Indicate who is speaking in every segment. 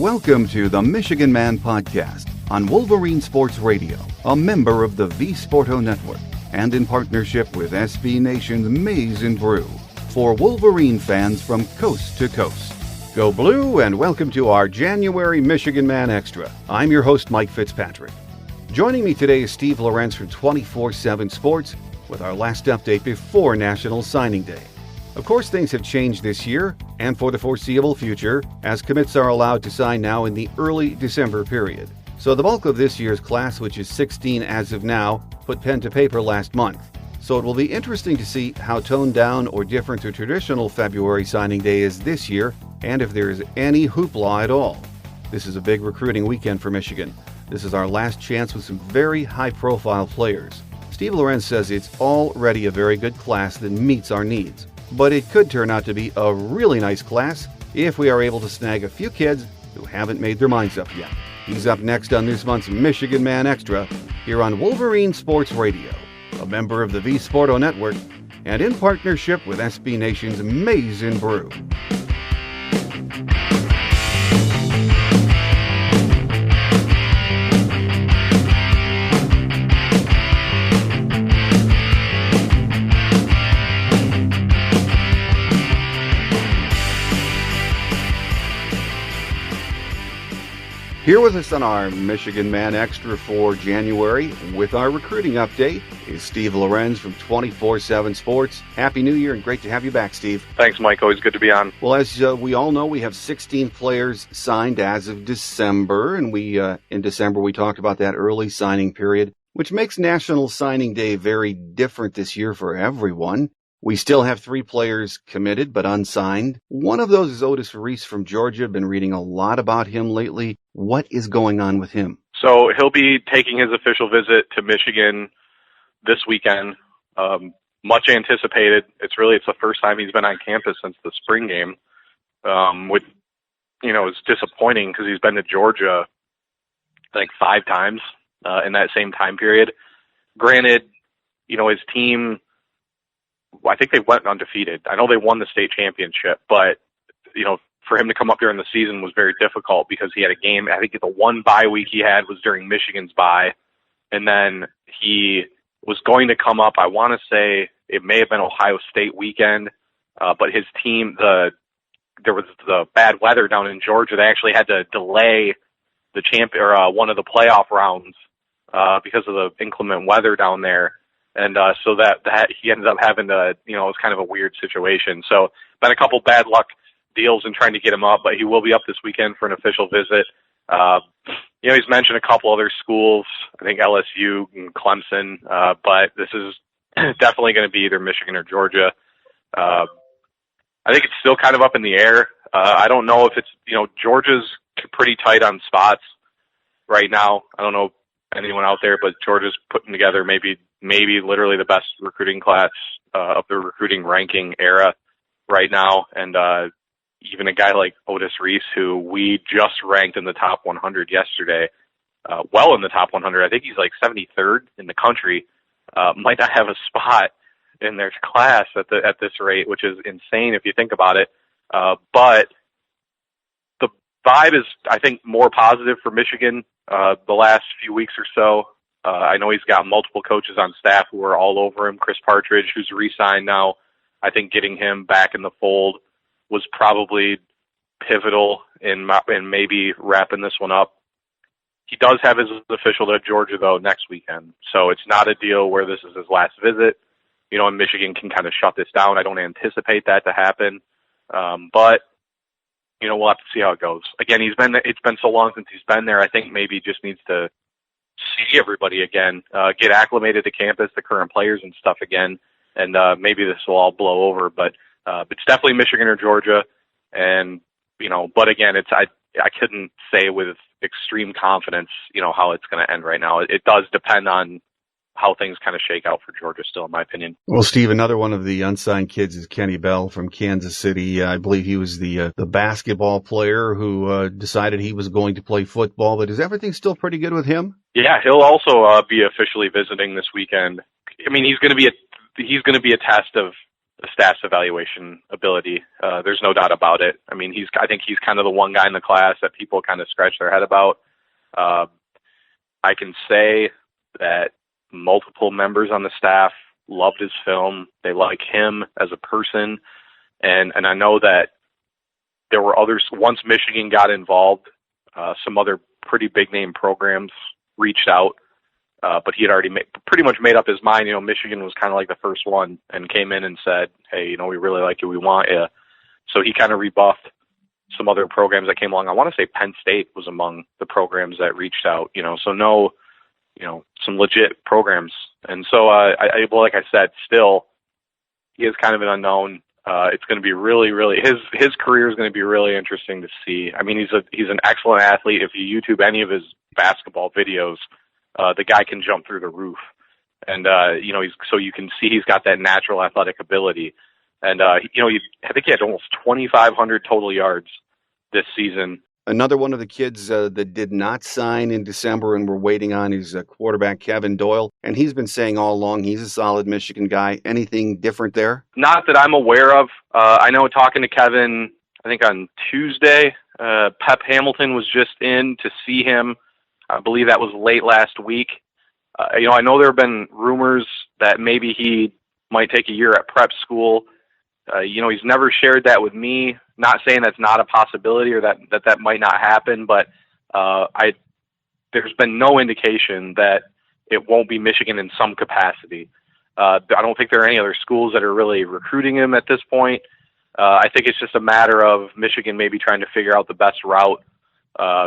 Speaker 1: Welcome to the Michigan Man Podcast on Wolverine Sports Radio, a member of the V-Sporto Network, and in partnership with SB Nation's Maize and Brew, for Wolverine fans from coast to coast. Go Blue, and welcome to our January Michigan Man Extra. I'm your host, Mike Fitzpatrick. Joining me today is Steve Lorenz from 24/7 Sports with our last update before National Signing Day. Of course, things have changed this year and for the foreseeable future, as commits are allowed to sign now in the early December period. So the bulk of this year's class, which is 16 as of now, put pen to paper last month. So it will be interesting to see how toned down or different the traditional February signing day is this year, and if there is any hoopla at all. This is a big recruiting weekend for Michigan. This is our last chance with some very high-profile players. Steve Lorenz says it's already a very good class that meets our needs. But it could turn out to be a really nice class if we are able to snag a few kids who haven't made their minds up yet. He's up next on this month's Michigan Man Extra here on Wolverine Sports Radio, a member of the V-Sporto Network, and in partnership with SB Nation's Maize and Brew. Here with us on our Michigan Man Extra for January with our recruiting update is Steve Lorenz from 24/7 Sports. Happy New Year and great to have you back, Steve.
Speaker 2: Thanks, Mike. Always good to be on.
Speaker 1: Well, as we all know, we have 16 players signed as of December, and in December we talked about that early signing period, which makes National Signing Day very different this year for everyone. We still have 3 players committed but unsigned. One of those is Otis Reese from Georgia. Been reading a lot about him lately. What is going on with him?
Speaker 2: So he'll be taking his official visit to Michigan this weekend. Much anticipated. It's the first time he's been on campus since the spring game. Which, it's disappointing because he's been to Georgia, I think 5 times in that same time period. Granted, his team, I think they went undefeated. I know they won the state championship, but, for him to come up during the season was very difficult because he had a game. I think the one bye week he had was during Michigan's bye. And then he was going to come up, I want to say it may have been Ohio State weekend, but his team, there was the bad weather down in Georgia. They actually had to delay the one of the playoff rounds because of the inclement weather down there. And so that he ended up having to, it was kind of a weird situation. So been a couple bad luck deals in trying to get him up, but he will be up this weekend for an official visit. He's mentioned a couple other schools, I think LSU and Clemson, but this is definitely going to be either Michigan or Georgia. I think it's still kind of up in the air. I don't know if it's, Georgia's pretty tight on spots right now. I don't know anyone out there, but Georgia's putting together maybe literally the best recruiting class of the recruiting ranking era right now. And even a guy like Otis Reese, who we just ranked in the top 100 yesterday, well in the top 100. I think he's like 73rd in the country, might not have a spot in their class at this rate, which is insane if you think about it. But the vibe is, I think, more positive for Michigan the last few weeks or so. I know he's got multiple coaches on staff who are all over him. Chris Partridge, who's re-signed now, I think getting him back in the fold was probably pivotal in maybe wrapping this one up. He does have his official to Georgia, though, next weekend. So it's not a deal where this is his last visit. And Michigan can kind of shut this down. I don't anticipate that to happen. But, we'll have to see how it goes. Again, it's been so long since he's been there. I think maybe he just needs to see everybody again, get acclimated to campus, the current players and stuff again, and maybe this will all blow over. But it's definitely Michigan or Georgia, and but again, I couldn't say with extreme confidence, how it's going to end right now. It does depend on how things kind of shake out for Georgia still, in my opinion.
Speaker 1: Well, Steve, another one of the unsigned kids is Kenny Bell from Kansas City. I believe he was the basketball player who decided he was going to play football, but is everything still pretty good with him?
Speaker 2: Yeah, he'll also be officially visiting this weekend. I mean, he's going to be a test of the staff's evaluation ability. There's no doubt about it. I mean, I think he's kind of the one guy in the class that people kind of scratch their head about. I can say that multiple members on the staff loved his film. They like him as a person. And I know that there were others, once Michigan got involved, some other pretty big name programs reached out, but he had already pretty much made up his mind. You know, Michigan was kind of like the first one and came in and said, hey, you know, we really like you, we want you. So he kind of rebuffed some other programs that came along. I want to say Penn State was among the programs that reached out, you know, so no, you know, some legit programs. And so, well, like I said, still, he is kind of an unknown. It's going to be really, his career is going to be really interesting to see. I mean, he's an excellent athlete. If you YouTube any of his basketball videos, the guy can jump through the roof. And, you know, so you can see he's got that natural athletic ability. And, you know, I think he had almost 2,500 total yards this season.
Speaker 1: Another one of the kids that did not sign in December and we're waiting on is quarterback Kevin Doyle. And he's been saying all along he's a solid Michigan guy. Anything different there?
Speaker 2: Not that I'm aware of. I know talking to Kevin, I think on Tuesday, Pep Hamilton was just in to see him. I believe that was late last week. You know, I know there have been rumors that maybe he might take a year at prep school. You know, he's never shared that with me. Not saying that's not a possibility or that might not happen, but there's been no indication that it won't be Michigan in some capacity. I don't think there are any other schools that are really recruiting him at this point. I think it's just a matter of Michigan maybe trying to figure out the best route,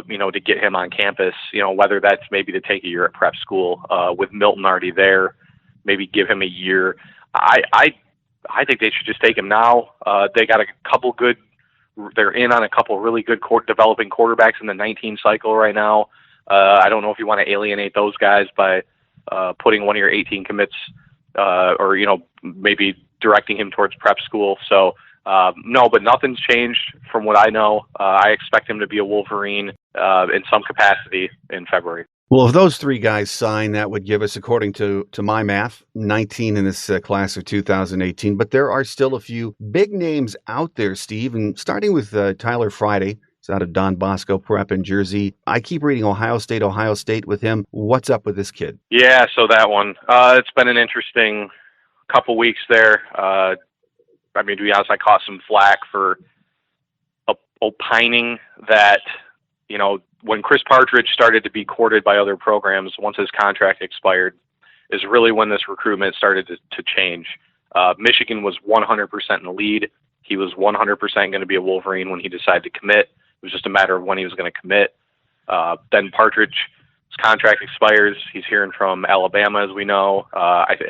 Speaker 2: you know, to get him on campus, you know, whether that's maybe to take a year at prep school with Milton already there, maybe give him a year. I think they should just take him now. They got they're in on a couple really good developing quarterbacks in the 19 cycle right now. I don't know if you want to alienate those guys by putting one of your 18 commits or, you know, maybe directing him towards prep school. So, no, but nothing's changed from what I know. I expect him to be a Wolverine in some capacity in February.
Speaker 1: Well, if those three guys sign, that would give us, according to my math, 19 in this class of 2018. But there are still a few big names out there, Steve, and starting with Tyler Friday. He's out of Don Bosco Prep in Jersey. I keep reading Ohio State with him. What's up with this kid?
Speaker 2: Yeah, so that one. It's been an interesting couple weeks there. I mean, to be honest, I caught some flack for opining that, you know, when Chris Partridge started to be courted by other programs, once his contract expired, is really when this recruitment started to change. Michigan was 100% in the lead. He was 100% going to be a Wolverine when he decided to commit. It was just a matter of when he was going to commit. Then Partridge's contract expires. He's hearing from Alabama, as we know.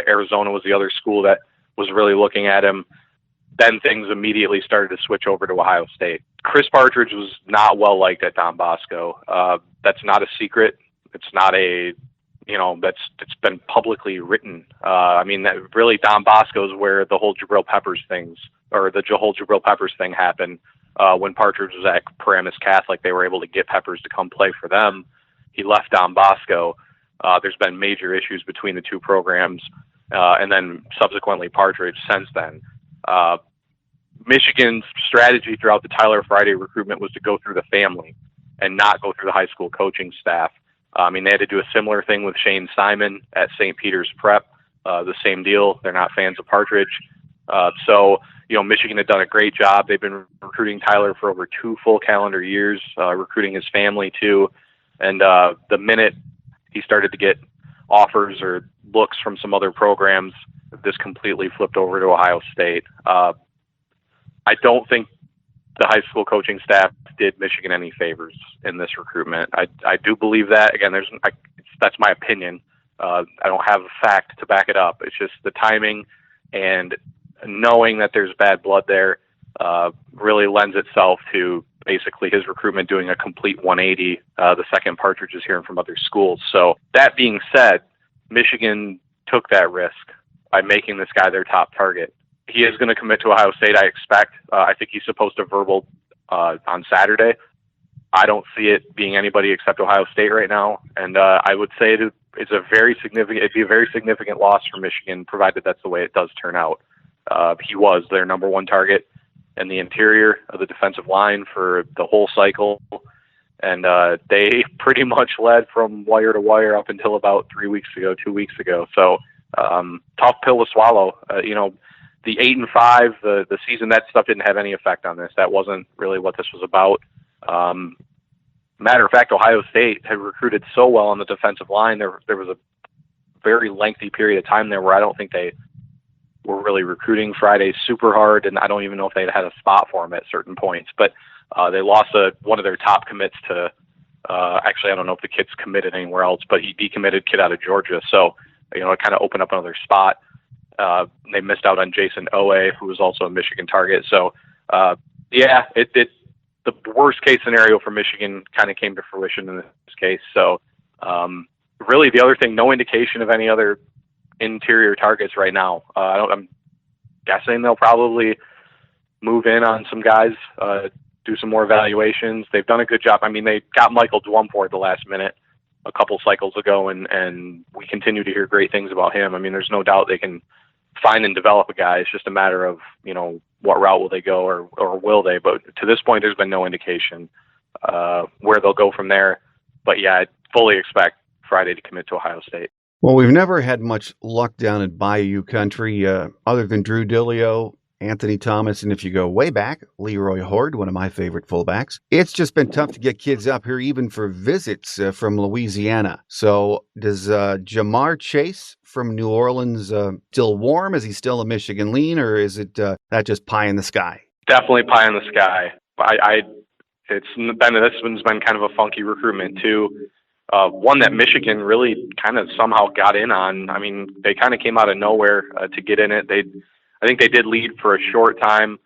Speaker 2: Arizona was the other school that was really looking at him. Then things immediately started to switch over to Ohio State. Chris Partridge was not well liked at Don Bosco. That's not a secret. It's not it's been publicly written. I mean, that really Don Bosco is where the whole Jabril Peppers thing happened. When Partridge was at Paramus Catholic, they were able to get Peppers to come play for them. He left Don Bosco. There's been major issues between the two programs, and then subsequently Partridge since then. Michigan's strategy throughout the Tyler Friday recruitment was to go through the family and not go through the high school coaching staff. I mean, they had to do a similar thing with Shane Simon at St. Peter's Prep. The same deal. They're not fans of Partridge. So, you know, Michigan had done a great job. They've been recruiting Tyler for over 2 full calendar years, recruiting his family too. And the minute he started to get offers or looks from some other programs, this completely flipped over to Ohio State. I don't think the high school coaching staff did Michigan any favors in this recruitment. I do believe that. Again, that's my opinion. I don't have a fact to back it up. It's just the timing and knowing that there's bad blood there really lends itself to basically his recruitment doing a complete 180 the second Partridge is hearing from other schools. So that being said, Michigan took that risk by making this guy their top target. He is going to commit to Ohio State, I expect. I think he's supposed to verbal on Saturday. I don't see it being anybody except Ohio State right now. And I would say it'd be a very significant loss for Michigan, provided that's the way it does turn out. He was their number one target in the interior of the defensive line for the whole cycle. And they pretty much led from wire to wire up until about 2 weeks ago. So tough pill to swallow. The 8-5, the season, that stuff didn't have any effect on this. That wasn't really what this was about. Matter of fact, Ohio State had recruited so well on the defensive line. There was a very lengthy period of time there where I don't think they were really recruiting Friday super hard, and I don't even know if they had a spot for him at certain points. But they lost one of their top commits to, actually, I don't know if the kid's committed anywhere else, but he decommitted kid out of Georgia. So, it kind of opened up another spot. They missed out on Jason Owe, who was also a Michigan target. So, the worst case scenario for Michigan kind of came to fruition in this case. So, really, the other thing, no indication of any other interior targets right now. I'm guessing they'll probably move in on some guys, do some more evaluations. They've done a good job. I mean, they got Michael Dwumfor at the last minute a couple cycles ago, and we continue to hear great things about him. I mean, there's no doubt they can find and develop a guy. It's just a matter of, what route will they go or will they? But to this point, there's been no indication where they'll go from there. But yeah, I fully expect Friday to commit to Ohio State.
Speaker 1: Well, we've never had much luck down in Bayou country other than Drew Dillio, Anthony Thomas, and if you go way back, Leroy Horde, one of my favorite fullbacks. It's just been tough to get kids up here, even for visits from Louisiana. So does Jamar Chase from New Orleans still warm? Is he still a Michigan lean, or is it that just pie in the sky?
Speaker 2: Definitely pie in the sky. This one's been kind of a funky recruitment too. One that Michigan really kind of somehow got in on. I mean, they kind of came out of nowhere to get in it. I think they did lead for a short time.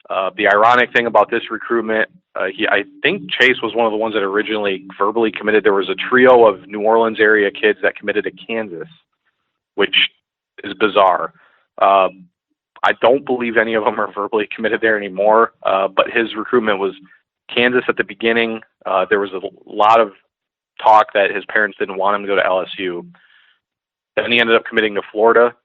Speaker 2: The ironic thing about this recruitment, I think Chase was one of the ones that originally verbally committed. There was a trio of New Orleans area kids that committed to Kansas, which is bizarre. I don't believe any of them are verbally committed there anymore, but his recruitment was Kansas at the beginning. There was a lot of talk that his parents didn't want him to go to LSU. Then he ended up committing to Florida.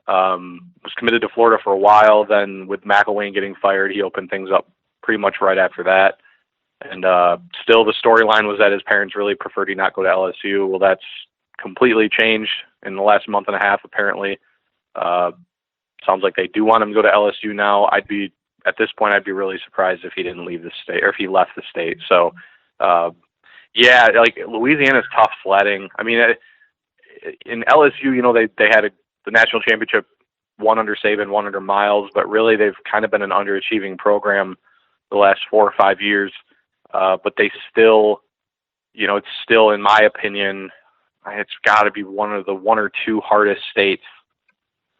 Speaker 2: Was committed to Florida for a while. Then with McElwain getting fired, he opened things up pretty much right after that. And still the storyline was that his parents really preferred he not go to LSU. Well, that's completely changed in the last month and a half, apparently. Sounds like they do want him to go to LSU now. At this point, I'd be really surprised if he didn't leave the state or if he left the state. So, yeah, like Louisiana's tough sledding. I mean, in LSU, they had the national championship, one under Saban, one under Miles, but really they've kind of been an underachieving program the last 4 or 5 years. But they still, it's still, in my opinion, it's got to be one of the 1 or 2 hardest states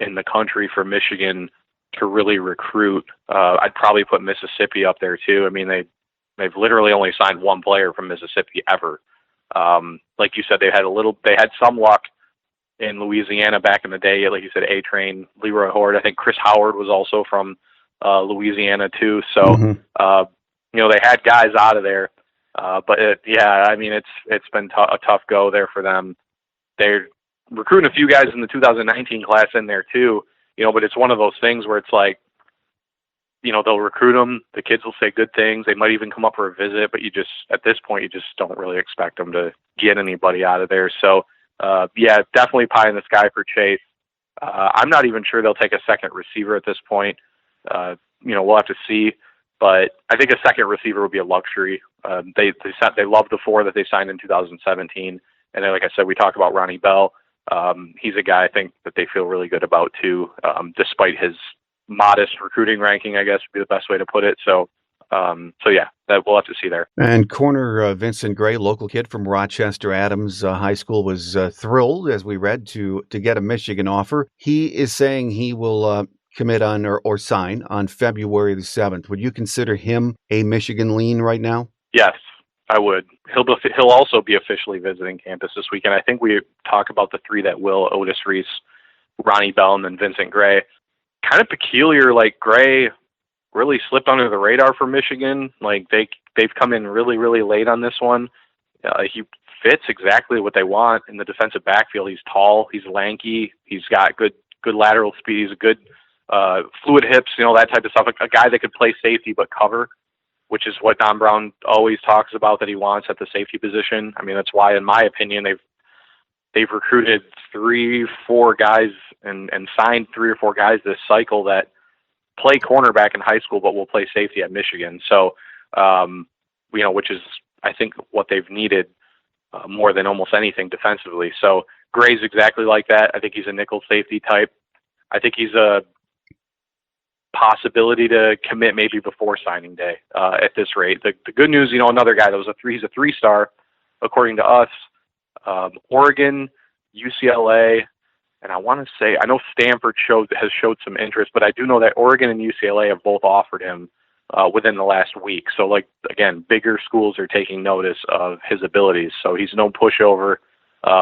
Speaker 2: in the country for Michigan to really recruit. I'd probably put Mississippi up there too. I mean, they've literally only signed one player from Mississippi ever. Like you said, they had some luck in Louisiana back in the day. Like you said, A-Train, Leroy Horde. I think Chris Howard was also from Louisiana too. So, they had guys out of there. But it's been a tough go there for them. They're recruiting a few guys in the 2019 class in there too, but it's one of those things where it's like, they'll recruit them. The kids will say good things. They might even come up for a visit, but at this point, you just don't really expect them to get anybody out of there. So, definitely pie in the sky for Chase. I'm not even sure they'll take a second receiver at this point. We'll have to see, but I think a second receiver would be a luxury. They love the 4 that they signed in 2017. And then, like I said, we talked about Ronnie Bell. He's a guy I think that they feel really good about too, despite his modest recruiting ranking, I guess would be the best way to put it. So that we'll have to see there.
Speaker 1: And corner Vincent Gray, local kid from Rochester Adams High School, was thrilled, as we read, to get a Michigan offer. He is saying he will commit on or sign on February the 7th. Would you consider him a Michigan lean right now?
Speaker 2: Yes, I would. He'll also be officially visiting campus this weekend. I think we talk about the 3 that will: Otis Reese, Ronnie Bell, and then Vincent Gray. Kind of peculiar, like Gray really slipped under the radar for Michigan. Like they've come in really, really late on this one. He fits exactly what they want in the defensive backfield. He's tall, he's lanky, he's got good lateral speed. He's a good fluid hips, that type of stuff. A guy that could play safety but cover, which is what Don Brown always talks about that he wants at the safety position. I mean, that's why, in my opinion, they've recruited 3-4 guys and signed 3 or 4 guys this cycle that play cornerback in high school but will play safety at Michigan. So, which is, I think, what they've needed more than almost anything defensively. So Gray's exactly like that. I think he's a nickel safety type. I think he's a possibility to commit maybe before signing day at this rate. The good news, another guy that was he's a 3-star, according to us. Oregon, UCLA, and I want to say, I know Stanford has showed some interest, but I do know that Oregon and UCLA have both offered him within the last week. So, again, bigger schools are taking notice of his abilities. So he's no pushover.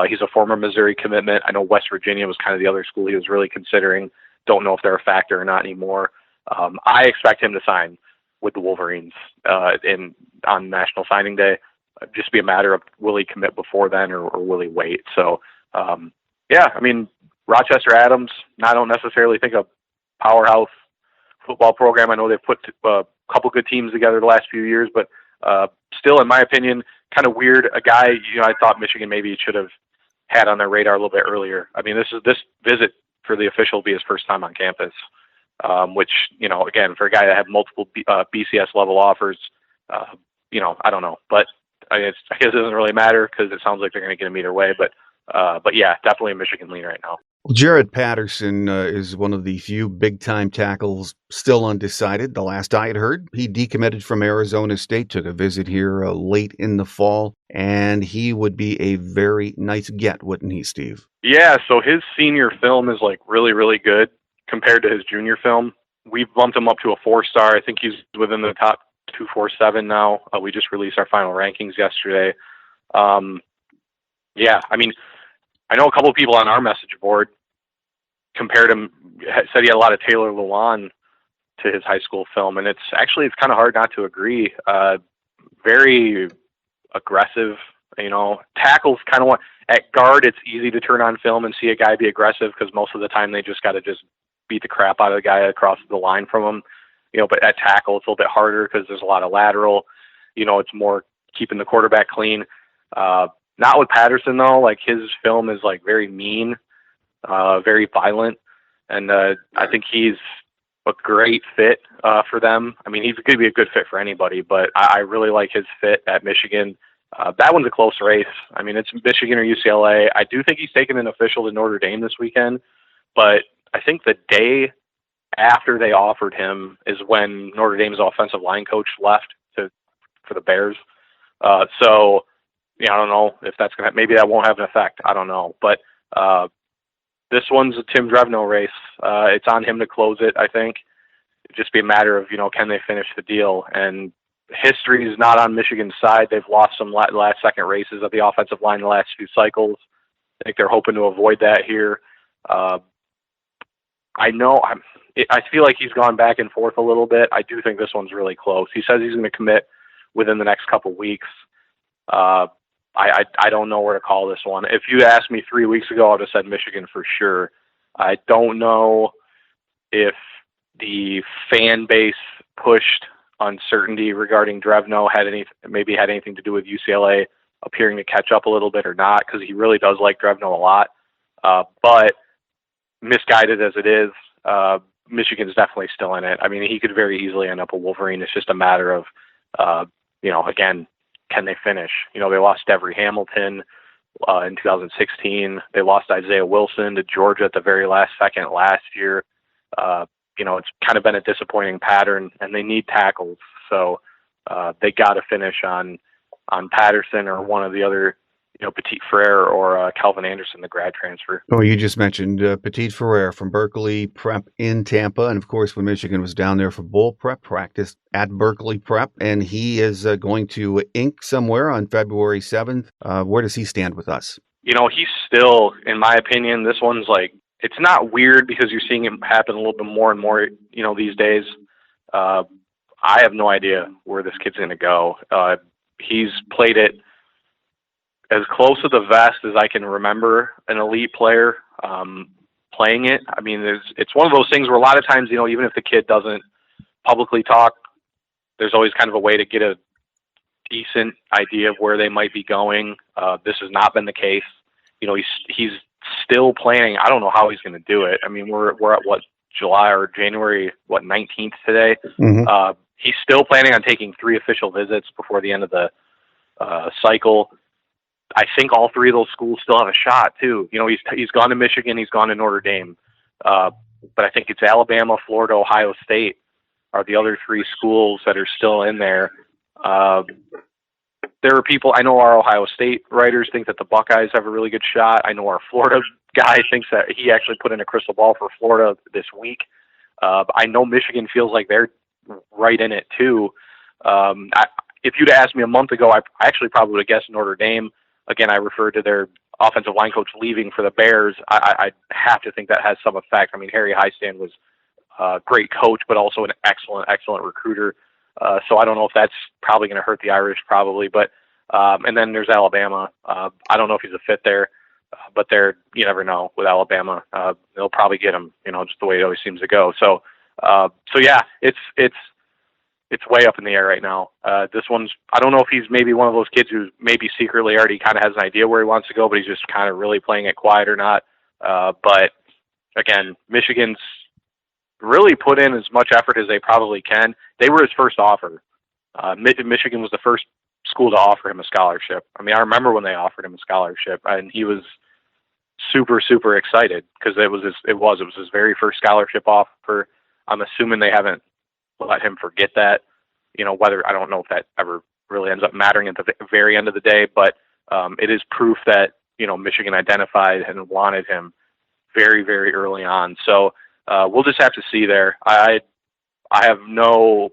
Speaker 2: He's a former Missouri commitment. I know West Virginia was kind of the other school he was really considering. Don't know if they're a factor or not anymore. I expect him to sign with the Wolverines on National Signing Day. Just be a matter of will he commit before then or will he wait? So, Rochester Adams, I don't necessarily think a powerhouse football program. I know they've put a couple good teams together the last few years, but still, in my opinion, kind of weird. A guy, I thought Michigan maybe should have had on their radar a little bit earlier. I mean, this visit for the official will be his first time on campus, which, again, for a guy that had multiple BCS level offers, I don't know. But I guess it doesn't really matter because it sounds like they're going to get him either way. But yeah, definitely a Michigan lean right now.
Speaker 1: Well, Jared Patterson is one of the few big-time tackles still undecided. The last I had heard, he decommitted from Arizona State, took a visit here late in the fall, and he would be a very nice get, wouldn't he, Steve?
Speaker 2: Yeah, so his senior film is really, really good compared to his junior film. We've bumped him up to a 4-star. I think he's within the top 247 now. We just released our final rankings yesterday. I know a couple of people on our message board compared him, said he had a lot of Taylor Lewan to his high school film, and it's kind of hard not to agree. Very aggressive, tackles kind of at guard. It's easy to turn on film and see a guy be aggressive because most of the time they just got to beat the crap out of the guy across the line from him. But at tackle, it's a little bit harder because there's a lot of lateral. It's more keeping the quarterback clean. Not with Patterson, though. His film is, very mean, very violent. And I think he's a great fit for them. I mean, he's going to be a good fit for anybody, but I really like his fit at Michigan. That one's a close race. I mean, it's Michigan or UCLA. I do think he's taking an official to Notre Dame this weekend, but I think the day after they offered him is when Notre Dame's offensive line coach left for the Bears. I don't know if that's going to, maybe that won't have an effect. I don't know. But this one's a Tim Drevno race. It's on him to close it, I think. It'd just be a matter of, can they finish the deal? And history is not on Michigan's side. They've lost some last-second races of the offensive line the last few cycles. I think they're hoping to avoid that here. I feel like he's gone back and forth a little bit. I do think this one's really close. He says he's going to commit within the next couple weeks. I don't know where to call this one. If you asked me 3 weeks ago, I would have said Michigan for sure. I don't know if the fan base pushed uncertainty regarding Drevno had anything to do with UCLA appearing to catch up a little bit or not, because he really does like Drevno a lot. But misguided as it is, Michigan's definitely still in it. I mean, he could very easily end up a Wolverine. It's just a matter of, again, can they finish? They lost Devery Hamilton in 2016. They lost Isaiah Wilson to Georgia at the very last second last year. It's kind of been a disappointing pattern, and they need tackles. So they got to finish on Patterson or one of the other, Petit Frere or Calvin Anderson, the grad transfer.
Speaker 1: Oh, you just mentioned Petit Frere from Berkeley Prep in Tampa. And of course, when Michigan was down there for bowl prep, practiced at Berkeley Prep. And he is going to Inc. somewhere on February 7th. Where does he stand with us?
Speaker 2: He's still, in my opinion, this one's it's not weird because you're seeing it happen a little bit more and more, these days. I have no idea where this kid's going to go. He's played it as close to the vest as I can remember an elite player. playing it. I mean, it's one of those things where a lot of times, even if the kid doesn't publicly talk, there's always kind of a way to get a decent idea of where they might be going. This has not been the case. He's still planning. I don't know how he's going to do it. I mean, we're at July or January 19th today.
Speaker 1: Mm-hmm.
Speaker 2: He's still planning on taking 3 official visits before the end of the cycle. I think all 3 of those schools still have a shot too. He's gone to Michigan, he's gone to Notre Dame, but I think it's Alabama, Florida, Ohio State are the other 3 schools that are still in there. There are people, I know our Ohio State writers think that the Buckeyes have a really good shot. I know our Florida guy thinks that he actually put in a crystal ball for Florida this week. I know Michigan feels like they're right in it too. If you'd asked me a month ago, I actually probably would have guessed Notre Dame. Again, I referred to their offensive line coach leaving for the Bears. I have to think that has some effect. I mean, Harry Highstand was a great coach, but also an excellent recruiter. So I don't know if that's probably going to hurt the Irish, probably. But and then there's Alabama. I don't know if he's a fit there, but you never know with Alabama. They'll probably get him, just the way it always seems to go. So yeah, it's way up in the air right now. This one's, I don't know if he's maybe one of those kids who maybe secretly already kind of has an idea where he wants to go, but he's just kind of really playing it quiet or not. But again, Michigan's really put in as much effort as they probably can. They were his first offer. Michigan was the first school to offer him a scholarship. I mean, I remember when they offered him a scholarship, and he was super, super excited because it was his very first scholarship offer. I'm assuming they haven't let him forget that. Whether, I don't know if that ever really ends up mattering at the very end of the day, but it is proof that Michigan identified and wanted him very, very early on. So we'll just have to see there. I have no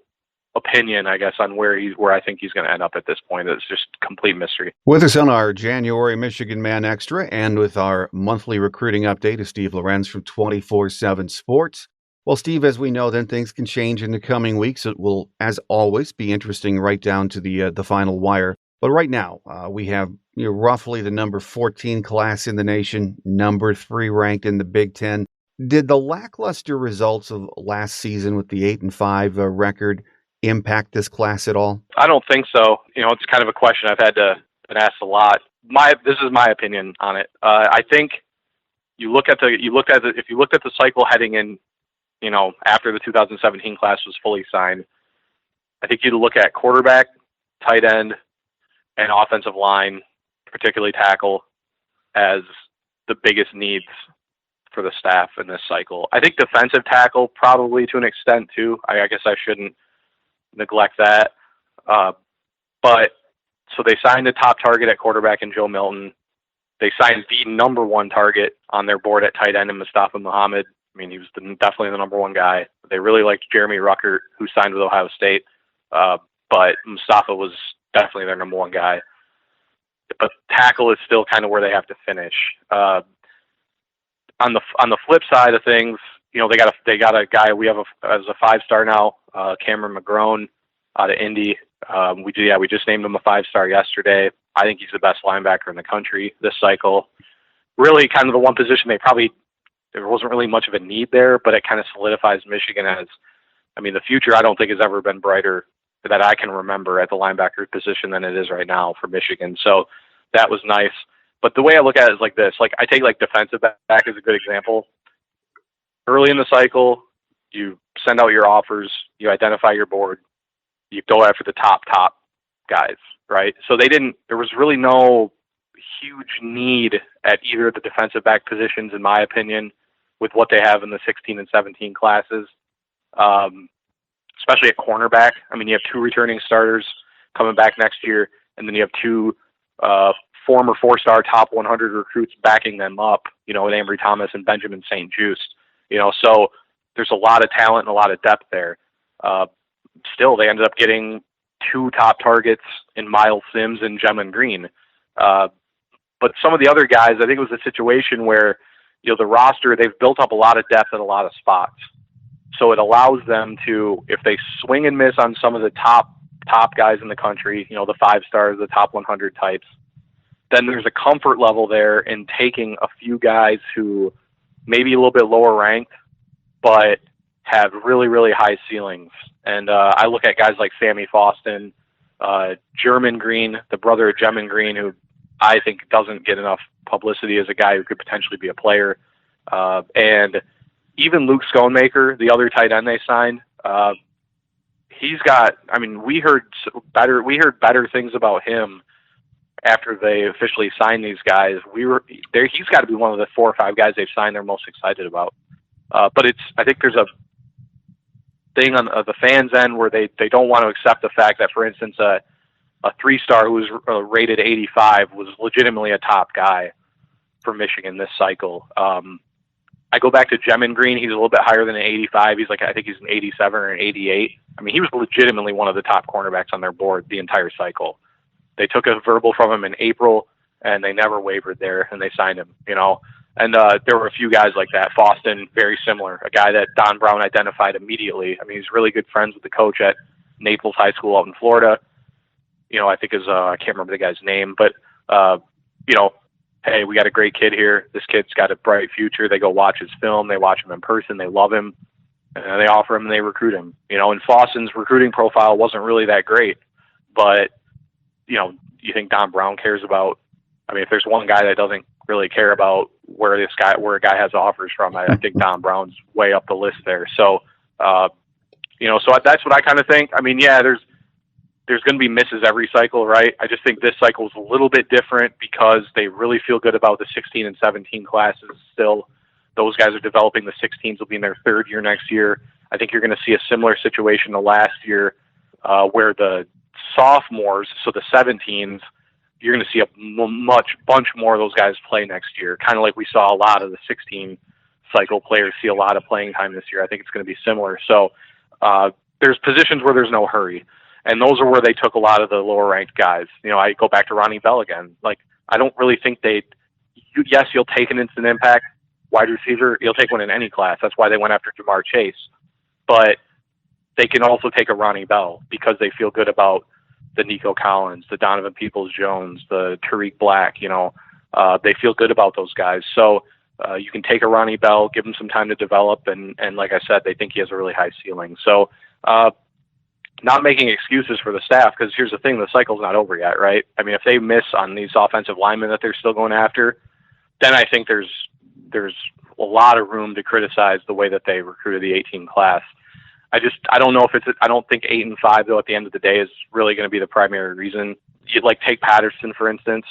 Speaker 2: opinion, I guess, on where I think he's going to end up at this point. It's just complete mystery.
Speaker 1: With us on our January Michigan Man Extra and with our monthly recruiting update is Steve Lorenz from 24/7 Sports. Well, Steve, as we know, then things can change in the coming weeks. It will, as always, be interesting right down to the final wire. But right now, we have roughly the number 14 class in the nation, number 3 ranked in the Big Ten. Did the lackluster results of last season with the 8-5 record impact this class at all?
Speaker 2: I don't think so. It's kind of a question I've been asked a lot. This is my opinion on it. I think if you looked at the cycle heading in, after the 2017 class was fully signed, I think you'd look at quarterback, tight end, and offensive line, particularly tackle, as the biggest needs for the staff in this cycle. I think defensive tackle probably to an extent too. I guess I shouldn't neglect that. But so they signed the top target at quarterback in Joe Milton. They signed the number 1 target on their board at tight end in Mustafa Muhammad. I mean, he was definitely the number 1 guy. They really liked Jeremy Ruckert, who signed with Ohio State. But Mustafa was definitely their number 1 guy. But tackle is still kind of where they have to finish. On the flip side of things, they got a guy we have as a 5-star now, Cameron McGrone out of Indy. We just named him a 5-star yesterday. I think he's the best linebacker in the country this cycle. Really, kind of the one position there wasn't really much of a need there, but it kind of solidifies Michigan as, the future I don't think has ever been brighter that I can remember at the linebacker position than it is right now for Michigan. So that was nice. But the way I look at it is like this. Like, I take defensive back as a good example. Early in the cycle, you send out your offers, you identify your board, you go after the top guys, right? So there was really no huge need at either of the defensive back positions, in my opinion, with what they have in the 16 and 17 classes, especially at cornerback. You have 2 returning starters coming back next year, and then you have 2 former 4-star top 100 recruits backing them up, with Ambry Thomas and Benjamin St. Juste. So there's a lot of talent and a lot of depth there. Still, they ended up getting 2 top targets in Miles Sims and Jemlyn Green. But some of the other guys, I think it was a situation where, the roster, they've built up a lot of depth at a lot of spots. So it allows them to, if they swing and miss on some of the top guys in the country, the 5-stars, the top 100 types, then there's a comfort level there in taking a few guys who maybe a little bit lower ranked, but have really, really high ceilings. And I look at guys like Sammy Foston, German Green, the brother of Gemmin Green, who I think doesn't get enough publicity as a guy who could potentially be a player. And even Luke Schoenmaker, the other tight end they signed, he's got, I mean, we heard better things about him after they officially signed these guys. He's got to be one of the 4 or 5 guys they've signed they're most excited about. But I think there's a thing on the fans' end where they don't want to accept the fact that, for instance, a 3-star who was rated 85 was legitimately a top guy for Michigan this cycle. I go back to Gemmin Green. He's a little bit higher than an 85. I think he's an 87 or an 88. I mean, he was legitimately one of the top cornerbacks on their board the entire cycle. They took a verbal from him in April, and they never wavered there, and they signed him, And there were a few guys like that. Foston, very similar, a guy that Don Brown identified immediately. I mean, he's really good friends with the coach at Naples High School out in Florida. I think I can't remember the guy's name, but, hey, we got a great kid here. This kid's got a bright future. They go watch his film. They watch him in person. They love him. And they offer him and they recruit him. And Foston's recruiting profile wasn't really that great. But, you think Don Brown cares about, I mean, if there's one guy that doesn't really care about where a guy has offers from, I think Don Brown's way up the list there. So, so that's what I kind of think. I mean, yeah, there's going to be misses every cycle, right? I just think this cycle is a little bit different because they really feel good about the 16 and 17 classes still. Those guys are developing. The 16s will be in their 3rd year next year. I think you're going to see a similar situation to last year where the sophomores, so the 17s, you're going to see a bunch more of those guys play next year, kind of like we saw a lot of the 16 cycle players see a lot of playing time this year. I think it's going to be similar. So there's positions where there's no hurry. And those are where they took a lot of the lower ranked guys. I go back to Ronnie Bell again. I don't really think yes, you'll take an instant impact wide receiver. You'll take one in any class. That's why they went after Jamar Chase. But they can also take a Ronnie Bell because they feel good about the Nico Collins, the Donovan Peoples-Jones, the Tariq Black. They feel good about those guys. So you can take a Ronnie Bell, give him some time to develop. And like I said, they think he has a really high ceiling. So, not making excuses for the staff, because here's the thing, the cycle's not over yet, right? I mean, if they miss on these offensive linemen that they're still going after, then I think there's a lot of room to criticize the way that they recruited the 18 class. I don't know if I don't think 8-5 though at the end of the day is really going to be the primary reason. You'd take Patterson, for instance,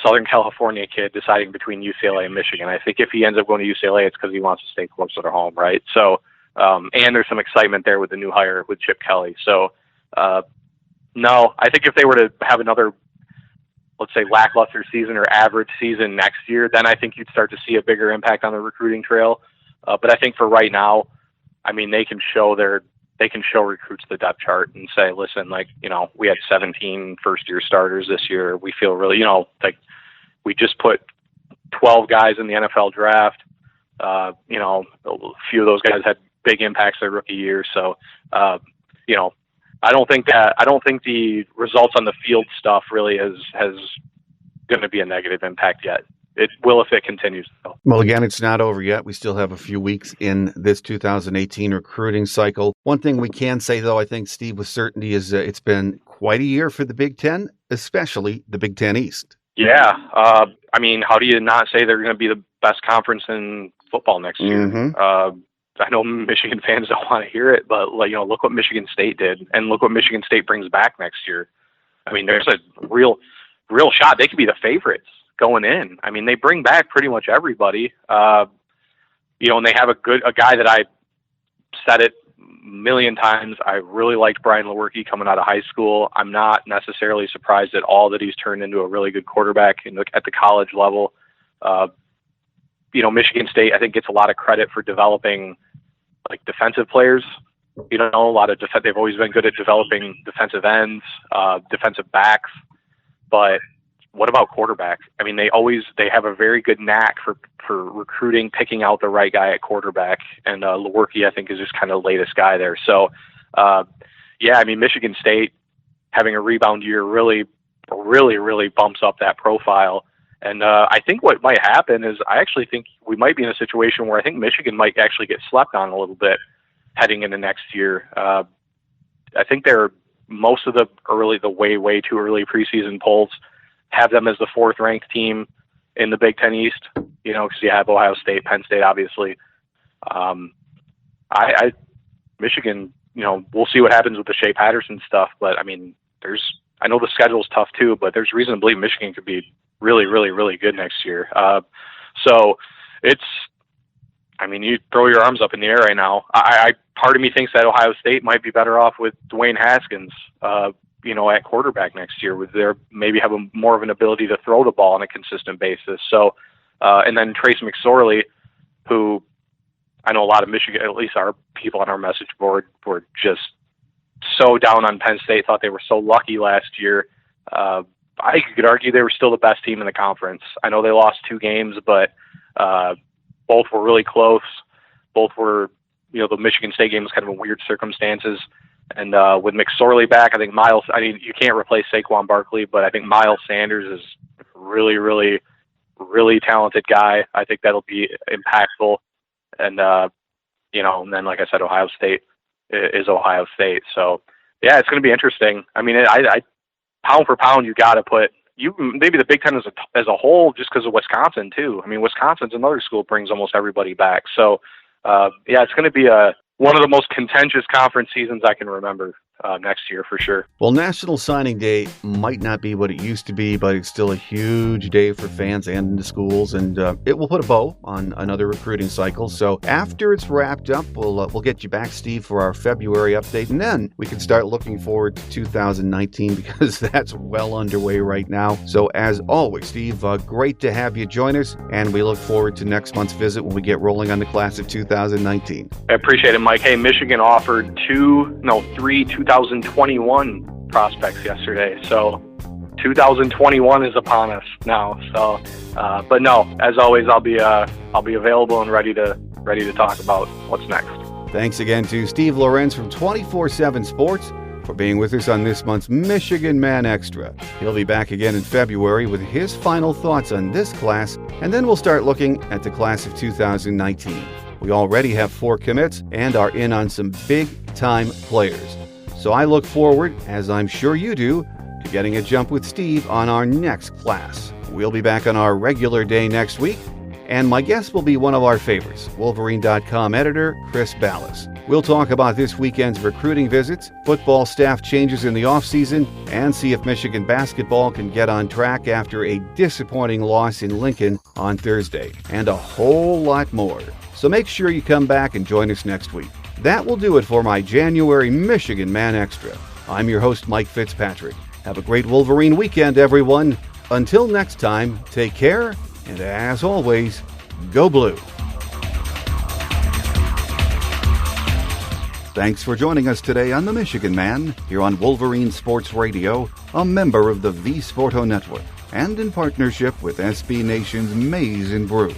Speaker 2: Southern California kid deciding between UCLA and Michigan. I think if he ends up going to UCLA, it's because he wants to stay closer to home, right? So, and there's some excitement there with the new hire with Chip Kelly. So, no, I think if they were to have another, let's say, lackluster season or average season next year, then I think you'd start to see a bigger impact on the recruiting trail. But I think for right now, I mean, they can show recruits the depth chart and say, listen, we had 17 first-year starters this year. We feel really, we just put 12 guys in the NFL draft. A few of those guys had big impacts their rookie year. So, I don't think the results on the field stuff really has going to be a negative impact yet. It will if it continues, though.
Speaker 1: Well, again, it's not over yet. We still have a few weeks in this 2018 recruiting cycle. One thing we can say, though, I think, Steve, with certainty is it's been quite a year for the Big Ten, especially the Big Ten East.
Speaker 2: Yeah. I mean, how do you not say they're going to be the best conference in football next year?
Speaker 1: Mm-hmm.
Speaker 2: I know Michigan fans don't want to hear it, but look what Michigan State did, and look what Michigan State brings back next year. I mean, there's a real shot they could be the favorites going in. I mean, they bring back pretty much everybody, and they have a guy that I said it a million times. I really liked Brian Lewerke coming out of high school. I'm not necessarily surprised at all that he's turned into a really good quarterback at the college level. Michigan State, I think, gets a lot of credit for developing defensive players. A lot of they've always been good at developing defensive ends, defensive backs, but what about quarterbacks? I mean, they have a very good knack for recruiting, picking out the right guy at quarterback, and Lewerke, I think, is just kind of the latest guy there. So, I mean, Michigan State having a rebound year really, really, really bumps up that profile. And I think what might happen is I actually think we might be in a situation where I think Michigan might actually get slept on a little bit heading into next year. I think most of the way too early preseason polls have them as the 4th ranked team in the Big Ten East, because you have Ohio State, Penn State, obviously. Michigan, we'll see what happens with the Shea Patterson stuff, but I mean, I know the schedule's tough too, but there's reason to believe Michigan could be really, really, really good next year. So you throw your arms up in the air right now. Part of me thinks that Ohio State might be better off with Dwayne Haskins, at quarterback next year, with their maybe have more of an ability to throw the ball on a consistent basis. So, and then Trace McSorley, who I know a lot of Michigan, at least our people on our message board, were just so down on Penn State, thought they were so lucky last year. I could argue they were still the best team in the conference. I know they lost 2 games, but both were really close. Both were, the Michigan State game was kind of in weird circumstances. And with McSorley back, I think you can't replace Saquon Barkley, but I think Miles Sanders is really, really, really talented guy. I think that'll be impactful. And, and then, like I said, Ohio State is Ohio State. So, yeah, it's going to be interesting. I mean, I pound for pound, you got to put maybe the Big Ten as a whole, just because of Wisconsin too. I mean, Wisconsin's another school that brings almost everybody back. So, it's going to be one of the most contentious conference seasons I can remember next year for sure.
Speaker 1: Well, National Signing Day might not be what it used to be, but it's still a huge day for fans and the schools, and it will put a bow on another recruiting cycle. So after it's wrapped up, we'll get you back, Steve, for our February update, and then we can start looking forward to 2019 because that's well underway right now. So as always, Steve, great to have you join us, and we look forward to next month's visit when we get rolling on the class of 2019.
Speaker 2: I appreciate it, Mike. Hey, Michigan offered 3 2021 prospects yesterday, so 2021 is upon us now. So, but no, as always, I'll be available and ready to talk about what's next.
Speaker 1: Thanks again to Steve Lorenz from 24/7 Sports for being with us on this month's Michigan Man Extra. He'll be back again in February with his final thoughts on this class, and then we'll start looking at the class of 2019. We already have 4 commits and are in on some big-time players. So I look forward, as I'm sure you do, to getting a jump with Steve on our next class. We'll be back on our regular day next week, and my guest will be one of our favorites, Wolverine.com editor Chris Ballas. We'll talk about this weekend's recruiting visits, football staff changes in the offseason, and see if Michigan basketball can get on track after a disappointing loss in Lincoln on Thursday, and a whole lot more. So make sure you come back and join us next week. That will do it for my January Michigan Man Extra. I'm your host, Mike Fitzpatrick. Have a great Wolverine weekend, everyone. Until next time, take care, and as always, go blue. Thanks for joining us today on The Michigan Man, here on Wolverine Sports Radio, a member of the V Sporto Network, and in partnership with SB Nation's Maize and Brew.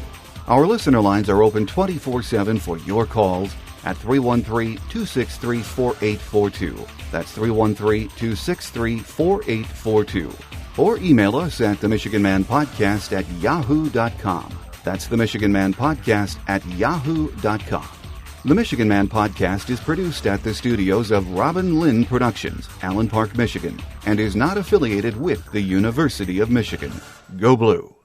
Speaker 1: Our listener lines are open 24/7 for your calls at 313-263-4842. That's 313-263-4842. Or email us at themichiganmanpodcast@yahoo.com. That's themichiganmanpodcast@yahoo.com. The Michigan Man Podcast is produced at the studios of Robin Lynn Productions, Allen Park, Michigan, and is not affiliated with the University of Michigan. Go Blue!